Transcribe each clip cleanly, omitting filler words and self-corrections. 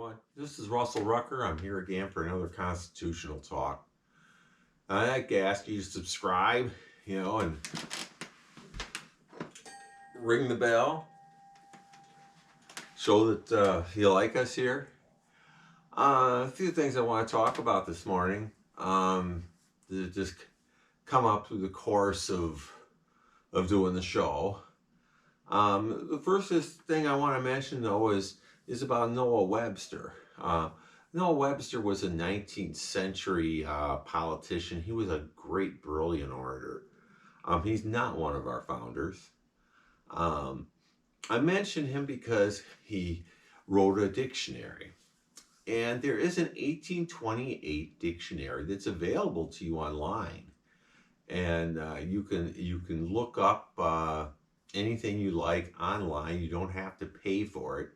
everyone. This is Russell Rucker. I'm here again for another constitutional talk. I'd like to ask you to subscribe, and ring the bell. Show that you like us here. A few things I want to talk about this morning that just come up through the course of doing the show. The first thing I want to mention, though, is about Noah Webster. Noah Webster was a 19th century politician. He was a great, brilliant orator. He's not one of our founders. I mention him because he wrote a dictionary. And there is an 1828 dictionary that's available to you online. And you can look up anything you like online. You don't have to pay for it.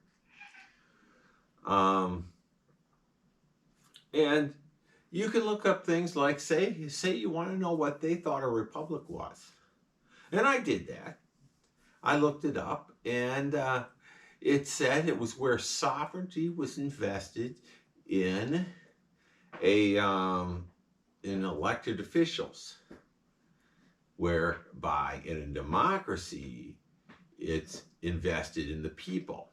And you can look up things like, say you want to know what they thought a republic was. And I did that. I looked it up, and it said it was where sovereignty was invested in in elected officials, whereby in a democracy it's invested in the people.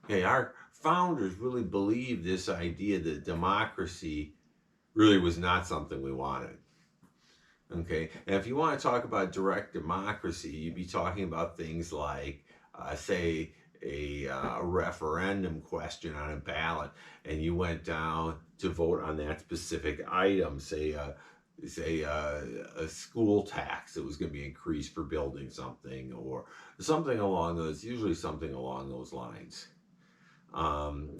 Okay, our founders really believed this idea that democracy really was not something we wanted. Okay, and if you want to talk about direct democracy, you'd be talking about things like, say, a referendum question on a ballot, and you went down to vote on that specific item, say a school tax that was going to be increased for building something, or something along those, usually something along those lines.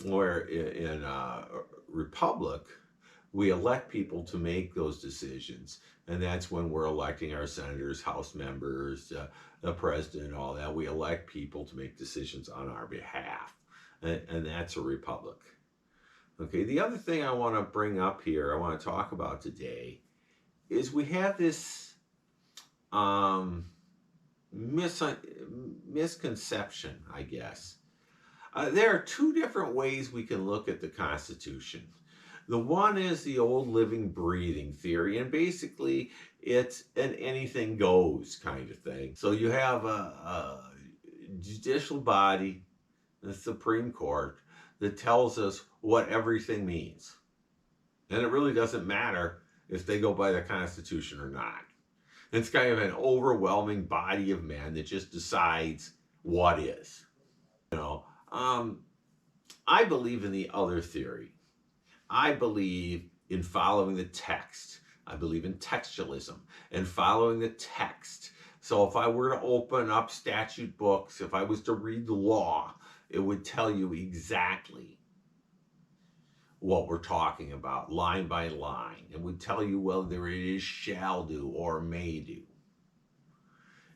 Where in a republic, we elect people to make those decisions, and that's when we're electing our senators, House members, the president, all that. We elect people to make decisions on our behalf, and that's a republic. Okay, the other thing I want to bring up here, I want to talk about today, is we have this misconception, I guess. There are two different ways we can look at the Constitution. The one is the old living, breathing theory, and basically it's an anything goes kind of thing. So you have a judicial body, the Supreme Court, that tells us what everything means. And it really doesn't matter if they go by the Constitution or not. It's kind of an overwhelming body of men that just decides what is. I believe in the other theory. I believe in following the text. I believe in textualism and following the text. So if I were to open up statute books, if I was to read the law, it would tell you exactly what we're talking about, line by line. It would tell you whether it is shall do or may do.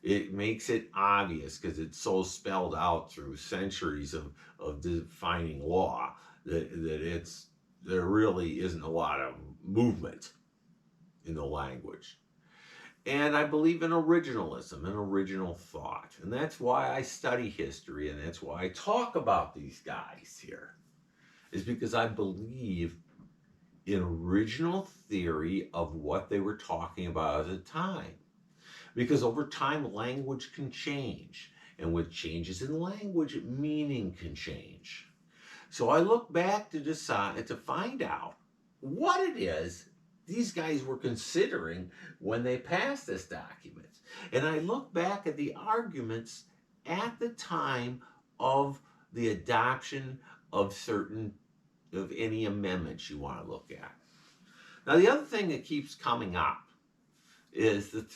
It makes it obvious because it's so spelled out through centuries of defining law that there really isn't a lot of movement in the language. And I believe in originalism and original thought. And that's why I study history, and that's why I talk about these guys here, is because I believe in original theory of what they were talking about at the time. Because over time, language can change. And with changes in language, meaning can change. So I look back to find out what it is these guys were considering when they passed this document. And I look back at the arguments at the time of the adoption of any amendments you want to look at. Now, the other thing that keeps coming up is the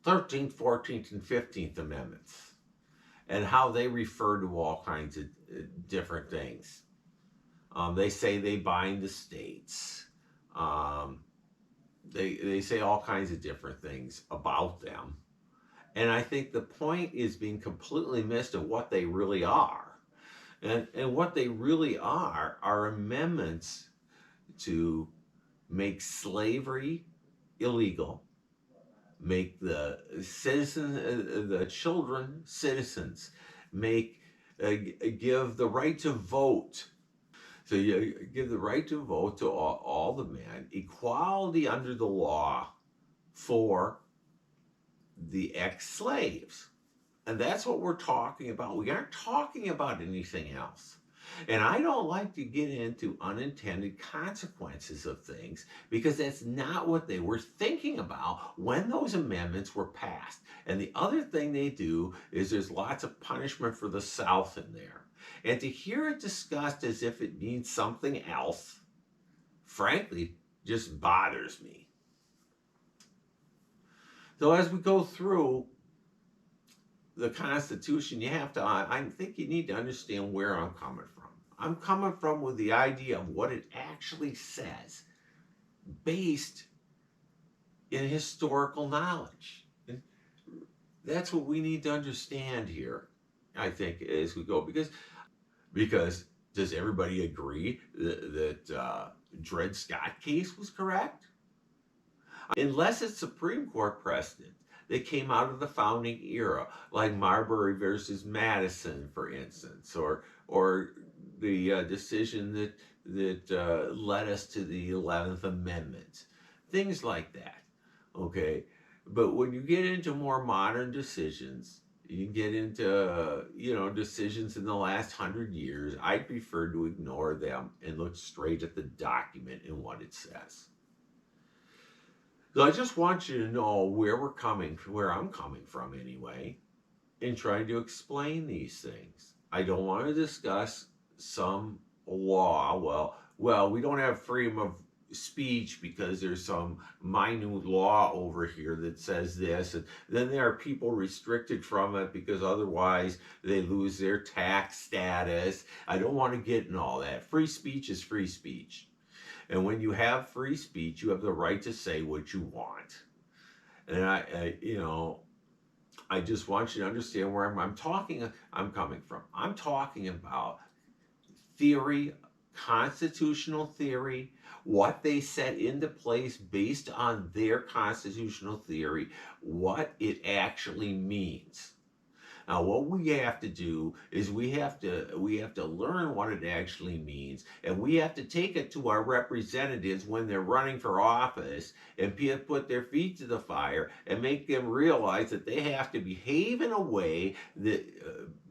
13th, 14th, and 15th Amendments, and how they refer to all kinds of different things. They say they bind the states. They say all kinds of different things about them. And I think the point is being completely missed of what they really are. And what they really are amendments to make slavery illegal, make the children citizens, give the right to vote So you give the right to vote to all the men, equality under the law for the ex-slaves. And that's what we're talking about. We aren't talking about anything else. And I don't like to get into unintended consequences of things because that's not what they were thinking about when those amendments were passed. And the other thing they do is there's lots of punishment for the South in there. And to hear it discussed as if it means something else, frankly, just bothers me. So as we go through the Constitution, you have to, I think you need to understand where I'm coming from. I'm coming from with the idea of what it actually says, based in historical knowledge. And that's what we need to understand here, I think, as we go. Because does everybody agree that Dred Scott case was correct? Unless it's Supreme Court precedent that came out of the founding era, like Marbury versus Madison, for instance, or the decision that led us to the 11th Amendment, things like that. Okay, but when you get into more modern decisions, you get into decisions in the last 100 years, I prefer to ignore them and look straight at the document and what it says. So I just want you to know where I'm coming from anyway, in trying to explain these things. I don't want to discuss some law. Well, we don't have freedom of speech because there's some minute law over here that says this, and then there are people restricted from it because otherwise they lose their tax status. I don't want to get in all that. Free speech is free speech. And when you have free speech, you have the right to say what you want. And I just want you to understand where I'm coming from. I'm talking about theory, constitutional theory, what they set into place based on their constitutional theory, what it actually means. Now, what we have to do is we have to learn what it actually means, and we have to take it to our representatives when they're running for office and put their feet to the fire and make them realize that they have to behave in a way that,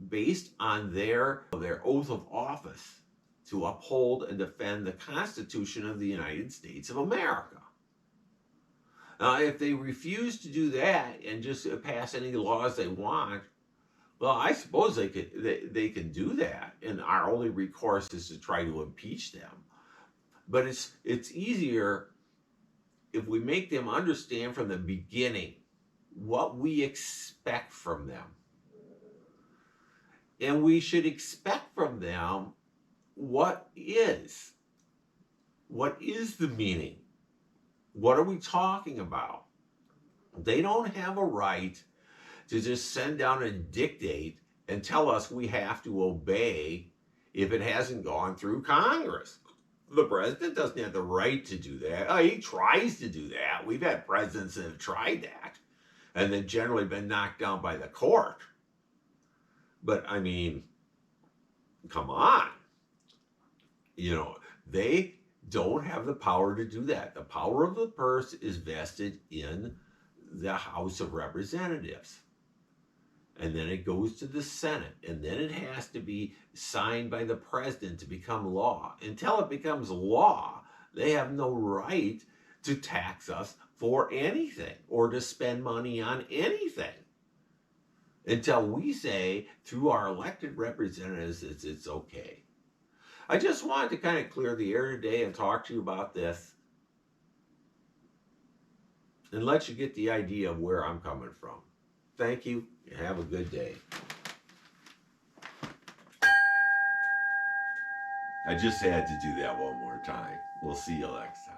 based on their oath of office, to uphold and defend the Constitution of the United States of America. Now, if they refuse to do that and just pass any laws they want, well, I suppose they can do that, and our only recourse is to try to impeach them. But it's easier if we make them understand from the beginning what we expect from them. And we should expect from them what is the meaning? What are we talking about? They don't have a right to just send down a dictate and tell us we have to obey if it hasn't gone through Congress. The president doesn't have the right to do that. He tries to do that. We've had presidents that have tried that and then generally been knocked down by the court. But I mean, come on. They don't have the power to do that. The power of the purse is vested in the House of Representatives. And then it goes to the Senate, and then it has to be signed by the president to become law. Until it becomes law, they have no right to tax us for anything or to spend money on anything. Until we say, through our elected representatives, it's okay. I just wanted to kind of clear the air today and talk to you about this and let you get the idea of where I'm coming from. Thank you, and have a good day. I just had to do that one more time. We'll see you next time.